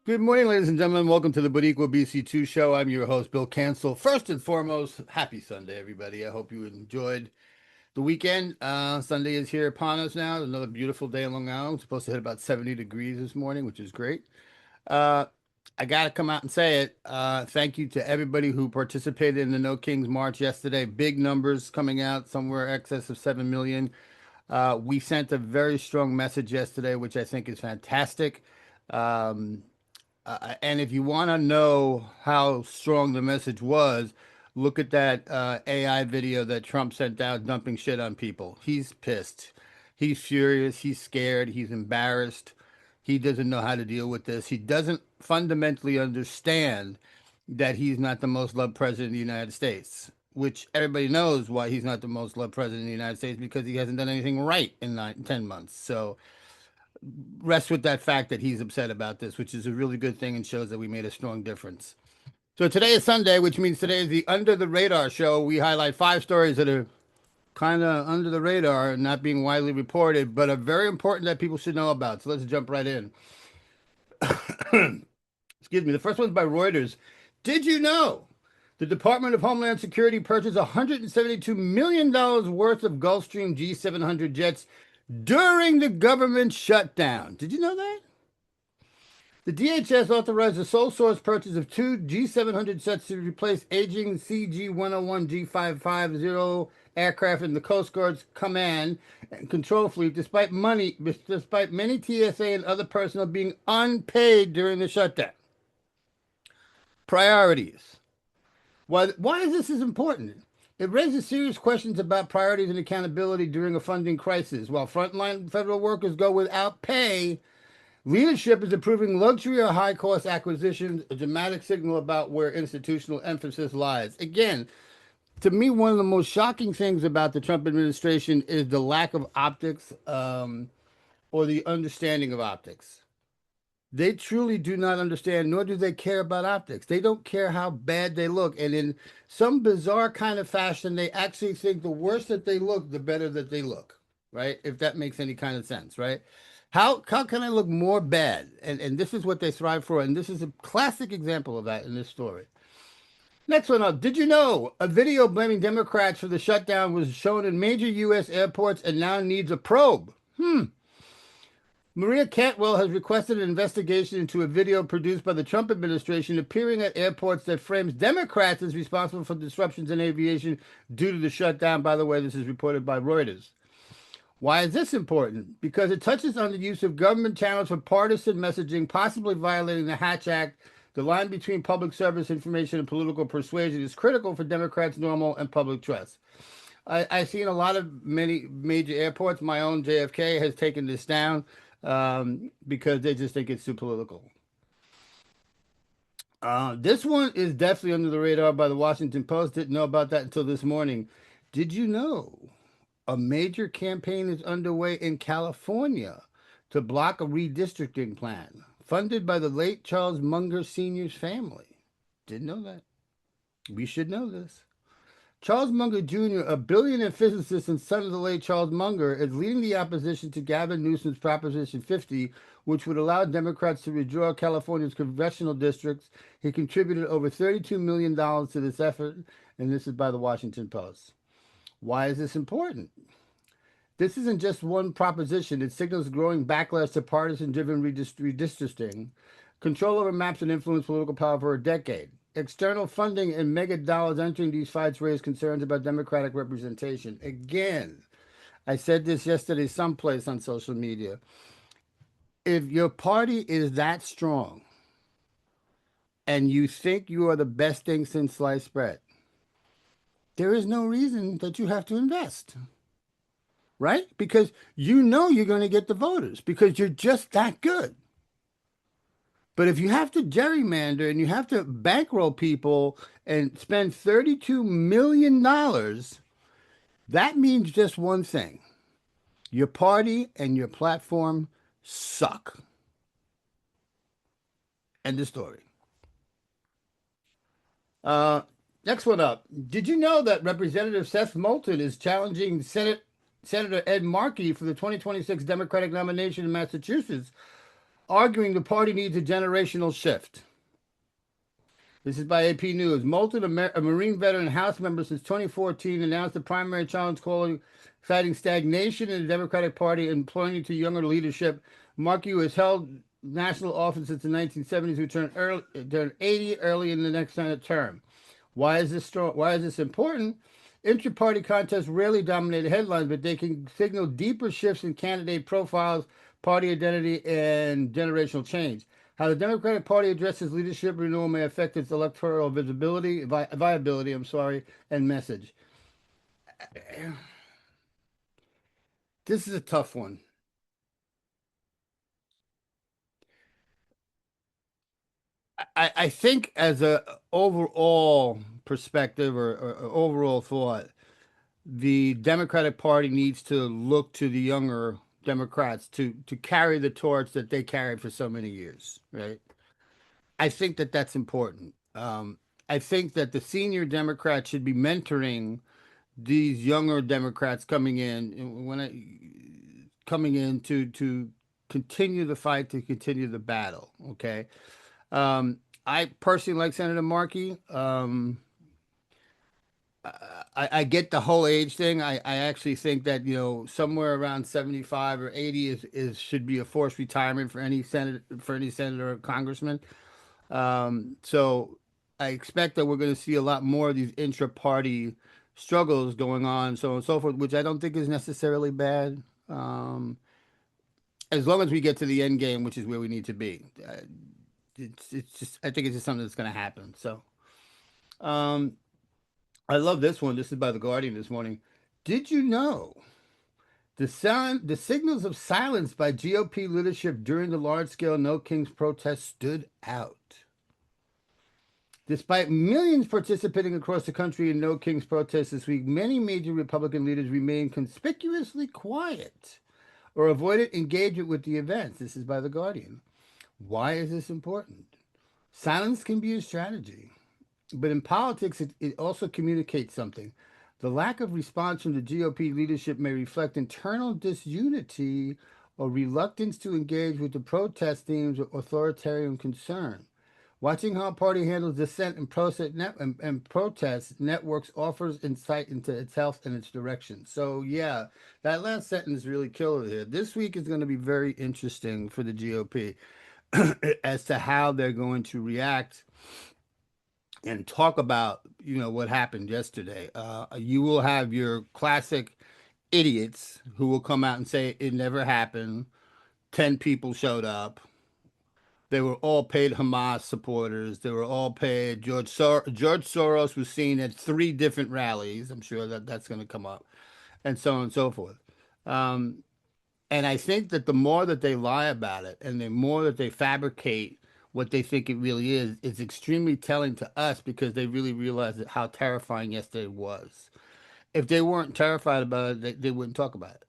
Good morning, ladies and gentlemen. Welcome to the Boniqua BC2 show. I'm your host, Bill Cancel. First and foremost, happy Sunday, everybody. I hope you enjoyed the weekend. Sunday is here upon us now. Another beautiful day in Long Island. It's supposed to hit about 70 degrees this morning, which is great. Uh, I got to come out and say it. Thank you to everybody who participated in the No Kings March yesterday. Big numbers coming out, somewhere excess of 7 million. We sent a very strong message yesterday, which I think is fantastic. Um, and if you want to know how strong the message was, look at that AI video that Trump sent out dumping shit on people. He's pissed. He's furious. He's scared. He's embarrassed. He doesn't know how to deal with this. He doesn't fundamentally understand that he's not the most loved president of the United States, which everybody knows why he's not the most loved president of the United States because he hasn't done anything right in 10 months. So rest with that fact that he's upset about this, which is a really good thing and shows that we made a strong difference. So today is Sunday, which means today is the Under the Radar show. We highlight 5 stories that are kind of under the radar and not being widely reported, but are very important that people should know about. So let's jump right in. Excuse me. The first one's by Reuters. Did you know the Department of Homeland Security purchased $172 million worth of Gulfstream G700 jets during the government shutdown? Did you know that? The DHS authorized the sole source purchase of 2 G700 sets to replace aging CG-101 G550 aircraft in the Coast Guard's command and control fleet, despite many TSA and other personnel being unpaid during the shutdown. Priorities. Why is this important? It raises serious questions about priorities and accountability during a funding crisis. While frontline federal workers go without pay, leadership is approving luxury or high-cost acquisitions, a dramatic signal about where institutional emphasis lies. Again, to me, one of the most shocking things about the Trump administration is the lack of optics or the understanding of optics. They truly do not understand, nor do they care about optics. They don't care how bad they look. And in some bizarre kind of fashion, they actually think the worse that they look, the better that they look, right? If that makes any kind of sense, right? How can I look more bad? And this is what they strive for. And this is a classic example of that in this story. Next one up. Did you know a video blaming Democrats for the shutdown was shown in major U.S. airports and now needs a probe? Maria Cantwell has requested an investigation into a video produced by the Trump administration appearing at airports that frames Democrats as responsible for disruptions in aviation due to the shutdown. By the way, this is reported by Reuters. Why is this important? Because it touches on the use of government channels for partisan messaging, possibly violating the Hatch Act. The line between public service information and political persuasion is critical for Democrats' normal and public trust. I've seen a lot of many major airports. My own JFK has taken this down because they just think it's too political. This one is definitely under the radar by the Washington Post. Didn't know about that until this morning. Did you know a major campaign is underway in California to block a redistricting plan funded by the late Charles Munger Sr.'s family? Didn't know that. We should know this. Charles Munger Jr., a billionaire physicist and son of the late Charles Munger, is leading the opposition to Gavin Newsom's Proposition 50, which would allow Democrats to redraw California's congressional districts. He contributed over $32 million to this effort, and this is by the Washington Post. Why is this important? This isn't just one proposition. It signals growing backlash to partisan-driven redistricting, control over maps and influence political power for a decade. External funding and mega dollars entering these fights raise concerns about Democratic representation. Again, I said this yesterday someplace on social media. If your party is that strong and you think you are the best thing since sliced bread, there is no reason that you have to invest, right? Because you know you're going to get the voters because you're just that good. But if you have to gerrymander and you have to bankroll people and spend $32 million, that means just one thing. Your party and your platform suck. End of story. Next one up. Did you know that Representative Seth Moulton is challenging Senator Ed Markey for the 2026 Democratic nomination in Massachusetts arguing the party needs a generational shift. This is by AP News. Moulton, a Marine veteran House member since 2014, announced the primary challenge, calling, citing stagnation in the Democratic Party and pointing to younger leadership. Markey, who has held national office since the 1970s, who turned 80 early in the next Senate term. Why is this strong? Why is this important? Inter-party contests rarely dominate headlines, but they can signal deeper shifts in candidate profiles, party identity, and generational change. How the Democratic Party addresses leadership renewal may affect its electoral viability, and message. This is a tough one. I think as a overall perspective or overall thought, the Democratic Party needs to look to the younger Democrats to carry the torch that they carried for so many years, right? I think that that's important. I think that the senior Democrats should be mentoring these younger Democrats coming in to continue the fight, to continue the battle. Okay. I personally like Senator Markey. I get the whole age thing. I actually think that somewhere around 75 or 80 is should be a forced retirement for any senator or congressman. So I expect that we're going to see a lot more of these intra-party struggles going on, so on and so forth, which I don't think is necessarily bad. Um, as long as we get to the end game, which is where we need to be. It's just I think it's just something that's going to happen. So um, I love this one. This is by the Guardian this morning. Did you know the signals of silence by GOP leadership during the large-scale No Kings protest stood out? Despite millions participating across the country in No Kings protests this week, many major Republican leaders remain conspicuously quiet or avoided engagement with the events. This is by The Guardian. Why is this important? Silence can be a strategy, but in politics, it also communicates something. The lack of response from the GOP leadership may reflect internal disunity or reluctance to engage with the protest themes or authoritarian concern. Watching how a party handles dissent and protest networks offers insight into its health and its direction. So yeah, that last sentence really killed it here. This week is going to be very interesting for the GOP as to how they're going to react and talk about what happened yesterday. You will have your classic idiots who will come out and say it never happened. 10 people showed up. They were all paid Hamas supporters. They were all paid. George Soros was seen at 3 different rallies. I'm sure that that's going to come up, and so on and so forth. Um, and I think that the more that they lie about it, and the more that they fabricate what they think it really is, it's extremely telling to us because they really realize how terrifying yesterday was. If they weren't terrified about it, they wouldn't talk about it.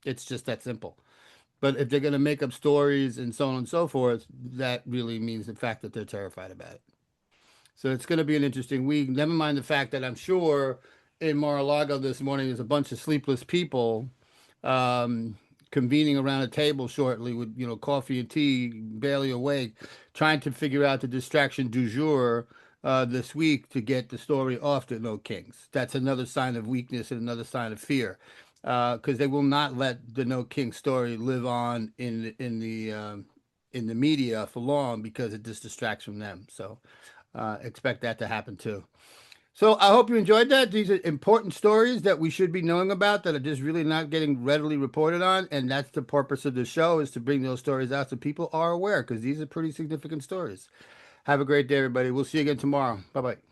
It's just that simple. But if they're going to make up stories and so on and so forth, that really means the fact that they're terrified about it. So it's going to be an interesting week. Never mind the fact that I'm sure in Mar-a-Lago this morning there's a bunch of sleepless people um, convening around a table shortly with coffee and tea, barely awake, trying to figure out the distraction du jour this week to get the story off to No Kings. That's another sign of weakness and another sign of fear, because they will not let the No King story live on in the media for long because it just distracts from them. So expect that to happen too. So I hope you enjoyed that. These are important stories that we should be knowing about that are just really not getting readily reported on. And that's the purpose of the show, is to bring those stories out so people are aware, because these are pretty significant stories. Have a great day, everybody. We'll see you again tomorrow. Bye bye.